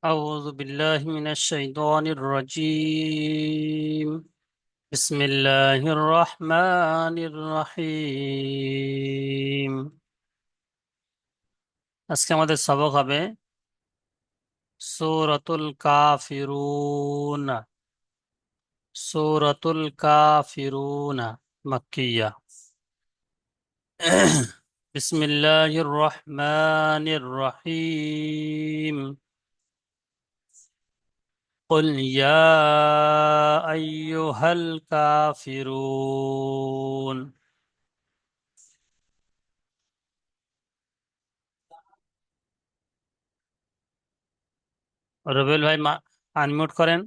أعوذ بالله من الشيطان الرجيم. بسم الله الرحمن الرحيم. আজকে আমাদের সবক হবে সূরাতুল কাফিরুন। সূরাতুল কাফিরুন মাক্কিয়া। বিসমিল্লাহির রহমানির রহিম। قل يا أيها الكافرون। রুবেল ভাই আনমিউট করেন।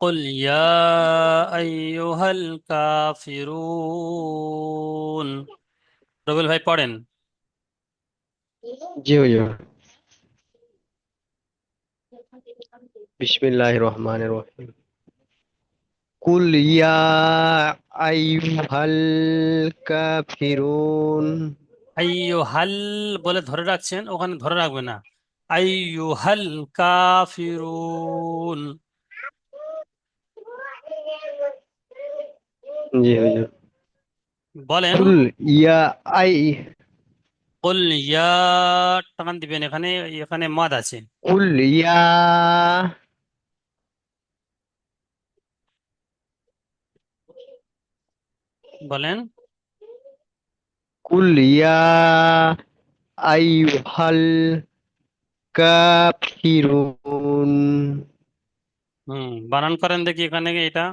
قل يا أيها الكافرون। রুবেল ভাই পড়েন। জি হুজুর। বিসমিল্লাহির রহমানির রহিম। কুল ইয়া আইয়ুহাল কাফিরুন। আইয়ুহাল বলে ধরে রাখছেন, ওখানে ধরে রাখবে না। আইয়ুহাল কাফিরুন জি হুজুর। বলেন। কুল ইয়া আই কুল ইয়া, টান দিবেন, এখানে এখানে মাদ আছে। কুল ইয়া বলেন। কুল ইয়া আইয়ুহাল কাফিরুন। বানান করেন দেখি এখানে এটা।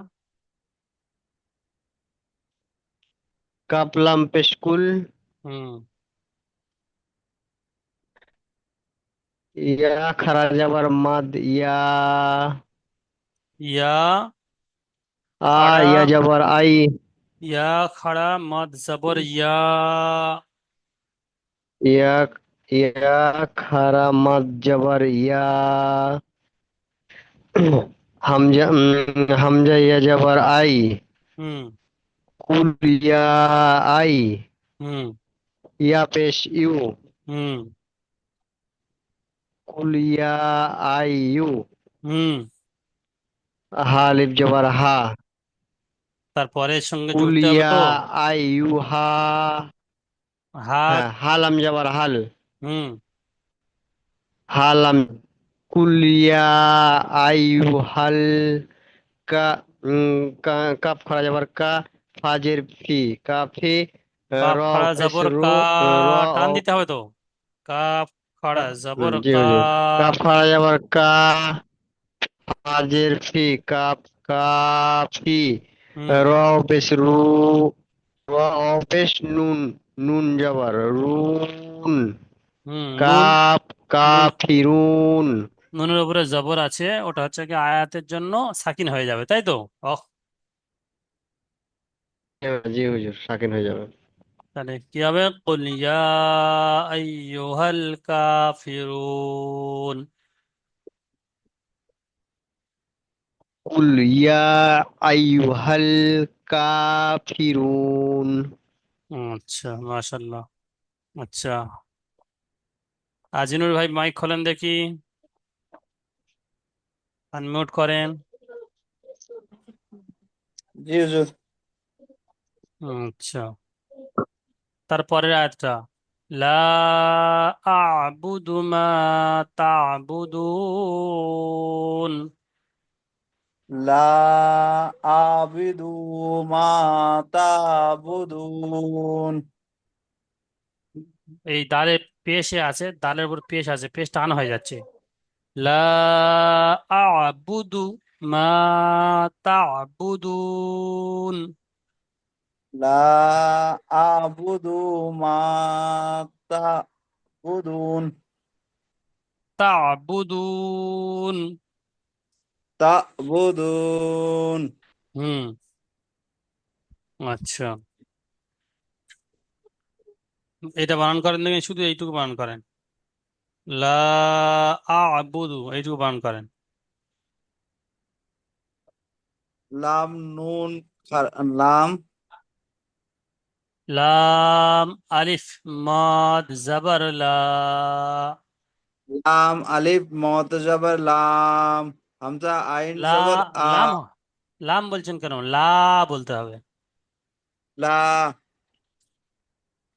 কাফ লাম পেশ কুল। হুম। ইয়া খারা যাবার মাদ ইয়া। ইয়া আ খাড়া, ইয়া যাবার আই। ইয়া খাড়া মদ জবর ইয়া। ইয়া ইয়া খারা মাদ যাবার ইয়া। হামজা হামজা ইয়া যাবার I. Hmm. Cool yeah I. Hmm. Yeah পেশ you. Hmm. Cool yeah I you. Hmm. হা লিফ যাবার হা। তারপরে এর সঙ্গে কুল জুড়তে হবে ইয়া তো। আই ইউ হা। হাত। হ্যাঁ, হালাম যাবার হাল। হুম। হালাম। কুল ইয়া আই ইউ হাল। কা কাপ খরা যাবার কা। ফাজের ফি। কাফি। কাপ র খাড়া পেশ জবর কা, রু। র টান দিতে হবে তো। কাপ খাড়া জবর জি কা। হুজুর। কাপ খরা যাবার কা। ফাজের ফি। কাপ কাফি। হুম। র পেশ রু। র পেশ নুন। নুন যাবার রুন। নুন। কাপ নুন। কাফিরুন। নুনের উপরে জবর আছে, ওটা হচ্ছে কি আয়াতের জন্য সাকিন হয়ে যাবে, তাই তো? অহ। জি হুজুর, সাকিন হয়ে যাবে। তাহলে কি হবে? কুল ইয়া আইয়ুহাল কাফিরুন। কুল ইয়া আইয়ুহাল কাফিরুন। আচ্ছা, মাশাল্লাহ। আচ্ছা, আজিনুর ভাই মাইক খোলেন দেখি, আনমিউট করেন। জি হুজুর। আচ্ছা, তারপরের আয়াতটা। লা আ'বুদু মা তা'বুদুন। লা আবিদু মা তাবুদুন। এই দালের পেশে আছে, দালের উপর পেশ আছে, পেশ টান হয়ে যাচ্ছে। লা আ'বুদু মা তা'বুদুন। লা আবুদু মা তাবুদুন। তা'বুদুন। তাবুদুন। হুম। আচ্ছা, এটা বানান করেন দেখেন, শুধু এইটুকু বানান করেন। লা আ'বুদু, এইটুকু বানান করেন। লাম নুন লাম লাম আলিফ মদ জবর লা। লাম আলিফ মত জবর লাম, হামজা আইন লা জবর আ, লাম লাম বলছেন কেন? লা বলতে হবে। লা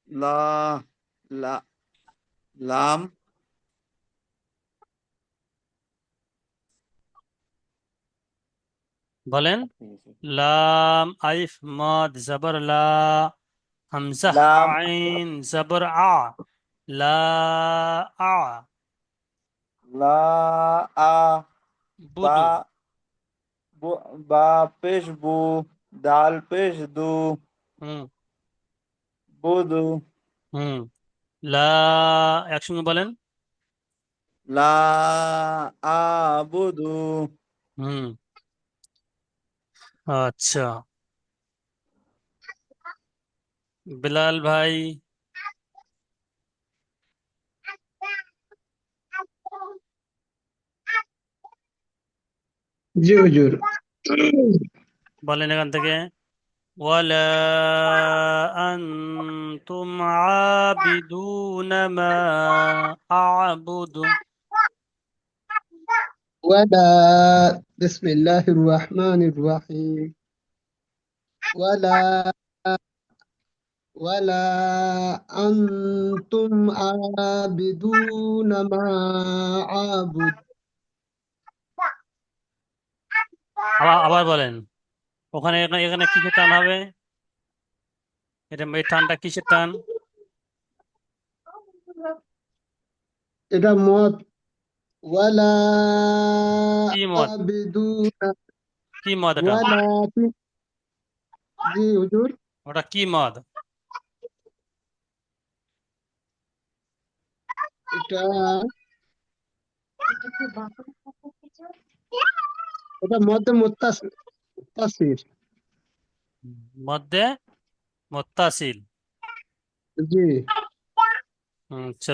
লা লা লাম বলেন। লাম আলিফ মদ জবর লা, হামজা লাম আইন জবর আ, লা আ লা আ, বা বুদু। বা পেশ বু, দাল পেশ দু, হুম বুদু। হুম। লা একসঙ্গে বলেন। লা আবুদু। হুম। আচ্ছা, বিলাল ভাই। জি হুজুর। বলেন এখান থেকে। ওয়ালা আনতুম আবিদুনা মা আ'বুদু। ولا بسم الله الرحمن الرحيم. ولا ولا أنتم عابدون ما أعبد. আবার আবার বলেন। ওখানে এখানে এখানে কিসের টান হবে? এটা এই টানটা কিসের টান? এটা মত। ولا কি মদ? আবিদুন কি মদ এটা? ولا জি হুজুর। ওটা কি মদ? এটা এটা মধ্যে মুত্তাসির। মধ্যে মুত্তাসিল। জি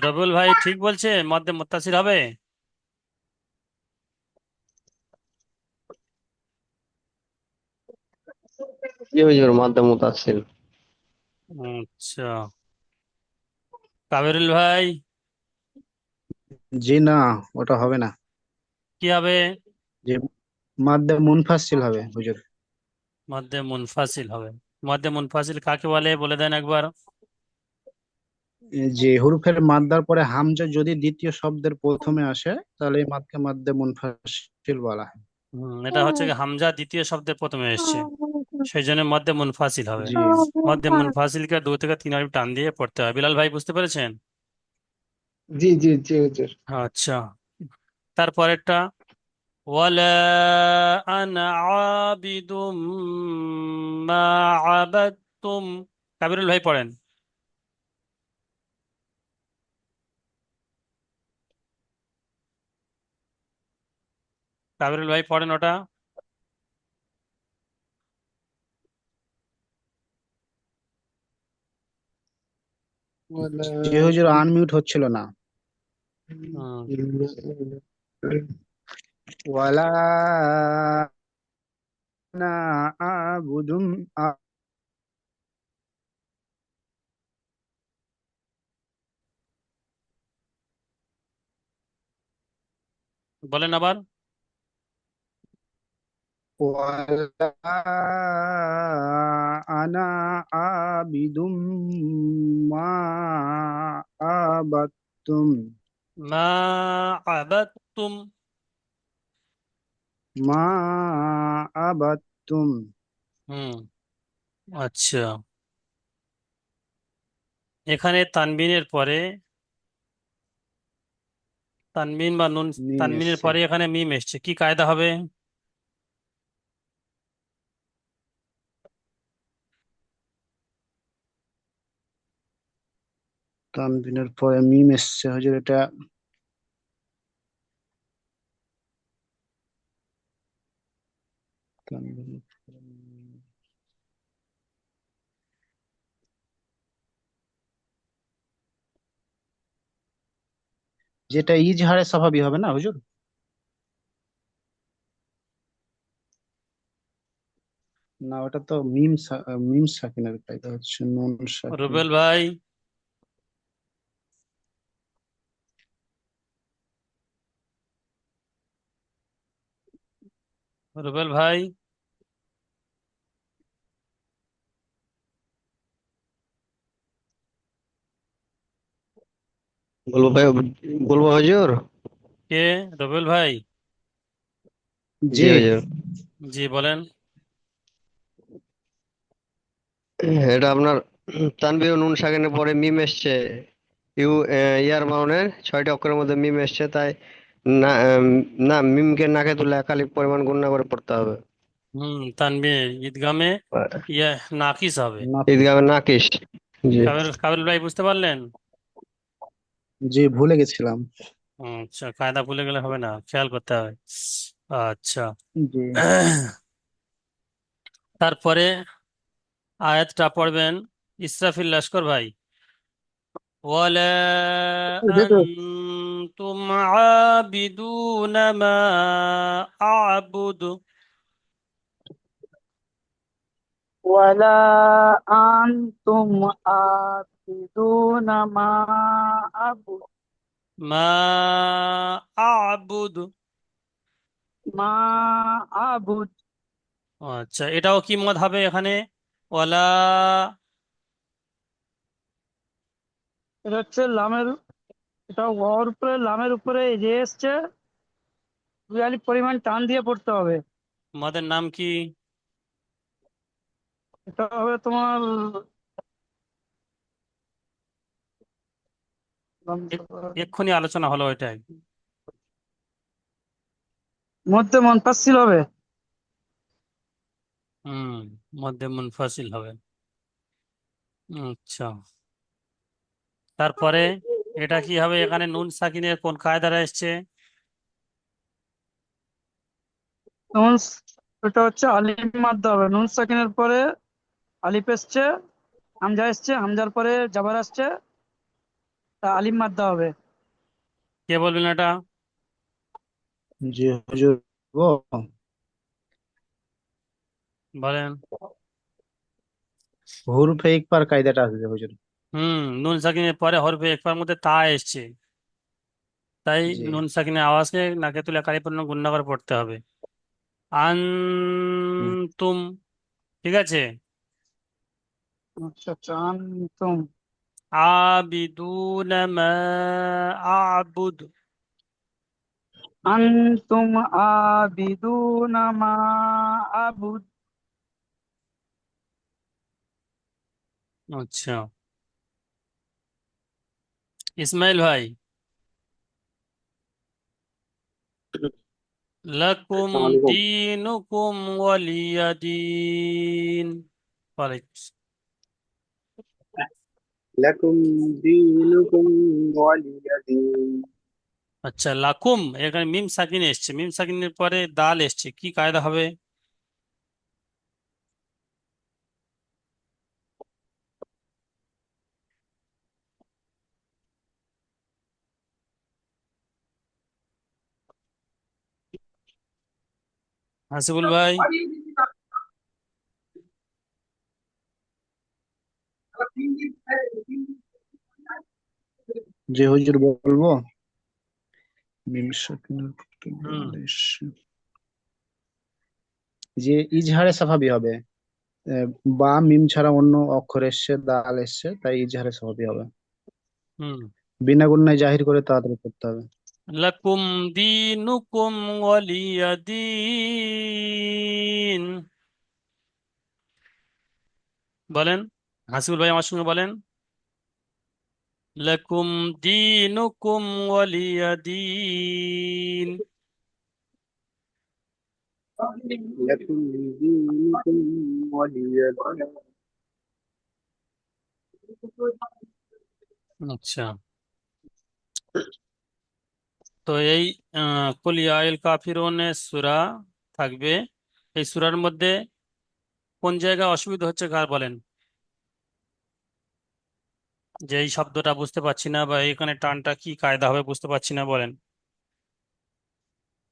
রবিউল ভাই ঠিক বলছে, মধ্যে মুত্তাসিল হবে। জি হুজুর, মাদ্দা মুতাসসিল। আচ্ছা, কাবিরুল ভাই। জি না, ওটা হবে না। কি হবে? যে মাদ্দে মুনফাসিল হবে হুজুর। মধ্যে মুনফাসিল হবে। মধ্যে মুনফাসিল কাকে বলে বলে দেন একবার। যে হুরুফের মাদ্দার পরে হামজা যদি দ্বিতীয় শব্দের প্রথমে আসে, তাহলে এই মাদকে মাদ্দে মুনফাসিল বলা হয়। এটা হচ্ছে কি হামজা দ্বিতীয় শব্দের প্রথমে এসছে, সেই জন্য মধ্যে মুনফাসিল হবে। জি মধ্যে মুনফাসিলকে 2 থেকে 3 আলিফ টান দিয়ে পড়তে হয়। বিলাল ভাই বুঝতে পেরেছেন? জি জি জি হুজুর। আচ্ছা, তারপরেরটা। ওয়ালা আনা আবিদুম মা আবাদতুম। কাবিরুল ভাই পড়েন। কাবিরুল ভাই পড়েন ওটা। ولا জি হুজুর, আনমিউট হচ্ছিল না। হুম, ওয়ালা না আবুদুম বলেন আবার। ওয়ালা আনা আবিদুম মা আবাদতুম মা আবাদতুম। মা আবাদতুম। হুম। আচ্ছা, এখানে তানবিনের পরে তানবিন বা নুন, মিম তানবিনের এসছে। পরে এখানে মিম এসছে, কি কায়দা হবে? তানবিনের পরে মিম এসছে হুজুর, এটা তানবিনের পরে যেটা ইজহারে স্বভাবই হবে না হুজুর? না, ওটা তো মিম সাকিনের কায়দা, হচ্ছে নুন সাকিন। রুবেল ভাই, রুবেল ভাই, বলবো ভাই, বলবো হুজুর। কে? রুবেল ভাই, জি জি। হুজুর। জি বলেন। এটা আপনার তানবীর ও নুন সাকিনের পরে মিম এসছে। ইয়ার মাউনের 6টি অক্ষরের মধ্যে মিম এসছে, তাই না না, মিমকে নাকে তুলে একালিক পরিমাণ গুণনা করে পড়তে হবে। তানবীর ঈদগামে ইয়ে নাকিস হবে। নাফিস। ঈদগামে নাকিস। জি। কাবিল ভাই বুঝতে পারলেন? জি, ভুলে গেছিলাম। আচ্ছা, কায়দা ভুলে গেলে হবে না, খেয়াল করতে হবে। আচ্ছা। জি। তারপরে আয়াতটা পড়বেন ইসরাফিল লস্কর ভাই। ওয়ালা আনতুম আবিদুনা মা আ'বুদু। ولا أنتم عابدون ما أعبد মা আ'বুদু। ما أعبد আচ্ছা, এটাও কি মত হবে এখানে? ওয়ালা, এটা হচ্ছে লামের, এটা ওর উপরে লামের উপরে যে এসছে দুই আলিফ পরিমাণ টান দিয়ে পড়তে হবে। মদের নাম কি? এটা হবে তোমার এ- এক্ষুনি আলোচনা হলো এটাই। মধ্যে মনফাসিল হবে। হুম, মধ্যে মুনফাসিল হবে। আচ্ছা, তারপরে এটা কি হবে? এখানে নুন সাকিনের কোন কায়দারা এসছে? নুন এটা হচ্ছে আলিফ মাদ্দা হবে। নুন সাকিনের পরে আলিফ এসছে, হামজা এসছে, হামজার পরে জাবার আসছে, তা আলিফ মাদ্দা হবে। কে বলবেন এটা? জি হুজুর। ও, বলেন। হুরফে ইকফার কায়দাটা আসবে হুজুর। নুন সাকিনের পরে হরফে একবার মধ্যে তা এসছে, তাই জি। নুন সাকিনের আওয়াজকে নাকে তুলে কালিপূর্ণ গুণনা করে পড়তে হবে। হুম। আনতুম, ঠিক আছে। আচ্ছা আচ্ছা, আনতুম আবিদুনা মা আ'বুদ। আনতুম আবিদুনা মা আবুদ। আচ্ছা, ইসমাইল ভাই, লাকুম আসসালামু আলাইকুম। দীনুকুম ওয়ালিয়া দীন। ওয়ালাইকুম। লাকুম দীনুকুম ওয়ালিয়া দীন। আচ্ছা, লাকুম, এখানে মিম সাকিন এসছে, মিম সাকিনের পরে দাল এসছে, কি কায়দা হবে? হাসিবুল ভাই, জি হুজুর, বলবো। মিম সাকিনের পরে হুম দাল এসছে। যে ইজহারে সাফাবি হবে। আহ, বা মিম ছাড়া অন্য অক্ষর এসছে, দাল এসছে, তাই ইজহারে সাফাবি হবে। হুম। বিনা গুণনায় জাহির করে তাড়াতাড়ি করতে হবে। লাকুম দীনুকুম ওয়ালিয়া দীন। বলেন, হাসিবুল ভাই আমার সঙ্গে বলেন। লাকুম দীনুকুম ওয়ালিয়া দীন। লাকুম দীনুকুম ওয়ালিয়া দীন। আচ্ছা, তো এই কুল ইয়া আইয়ুল কাফিরুন সূরা থাকবে। এই সূরার মধ্যে কোন জায়গায় অসুবিধা হচ্ছে কার বলেন? যে এই শব্দটা বুঝতে পারছি না, বা এখানে টানটা কি কায়দা হবে বুঝতে পারছি না, বলেন।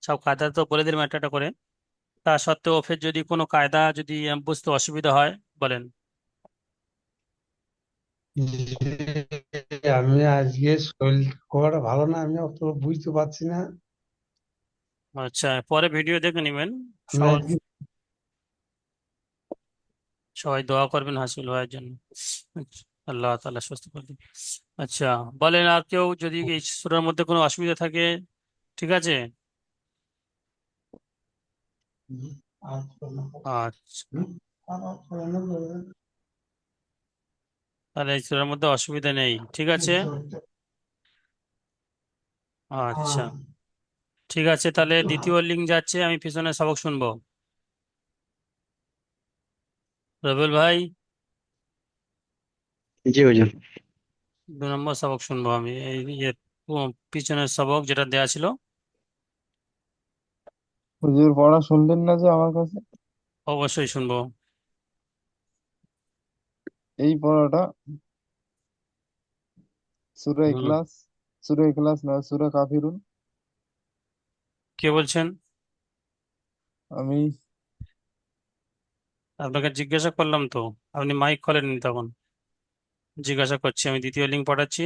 সব কায়দা তো বলে দিলাম একটা একটা করে। তা সত্ত্বেও ফের যদি কোনো কায়দা যদি বুঝতে অসুবিধা হয় বলেন। আমি আজকে শরীর খুব একটা ভালো না, আমি অত বুঝতে পারছি না। আচ্ছা, পরে ভিডিও দেখে নেবেন। আমি সহজ। আজকে সবাই দোয়া করবেন হাসিল ভাইয়ের জন্য। আচ্ছা, আল্লাহ তাআলা সুস্থ করে দিন। আচ্ছা, বলেন আর কেউ যদি এই সূরার মধ্যে কোনো অসুবিধা থাকে। ঠিক আছে। আচ্ছা, তাহলে এই সূরার মধ্যে অসুবিধা নেই। ঠিক আছে। আচ্ছা, ঠিক আছে, তাহলে দ্বিতীয় লিঙ্ক যাচ্ছে, আমি পিছনে সবক শুনবো। রবিউল ভাই, জি হুজুর। 2 নম্বর সবক শুনবো আমি, এই পিছনের সবক যেটা দেয়া ছিল। হুজুর পড়া শুনলেন না যে আমার কাছে? অবশ্যই শুনবো। এই পড়াটা সূরা হুম। ইখলাস, সূরা ইখলাস না, সূরা কাফিরুন। কে বলছেন? আমি আপনাকে জিজ্ঞাসা করলাম তো, আপনি মাইক খোলেননি তখন। জিজ্ঞাসা করছি, আমি দ্বিতীয় লিঙ্ক পাঠাচ্ছি।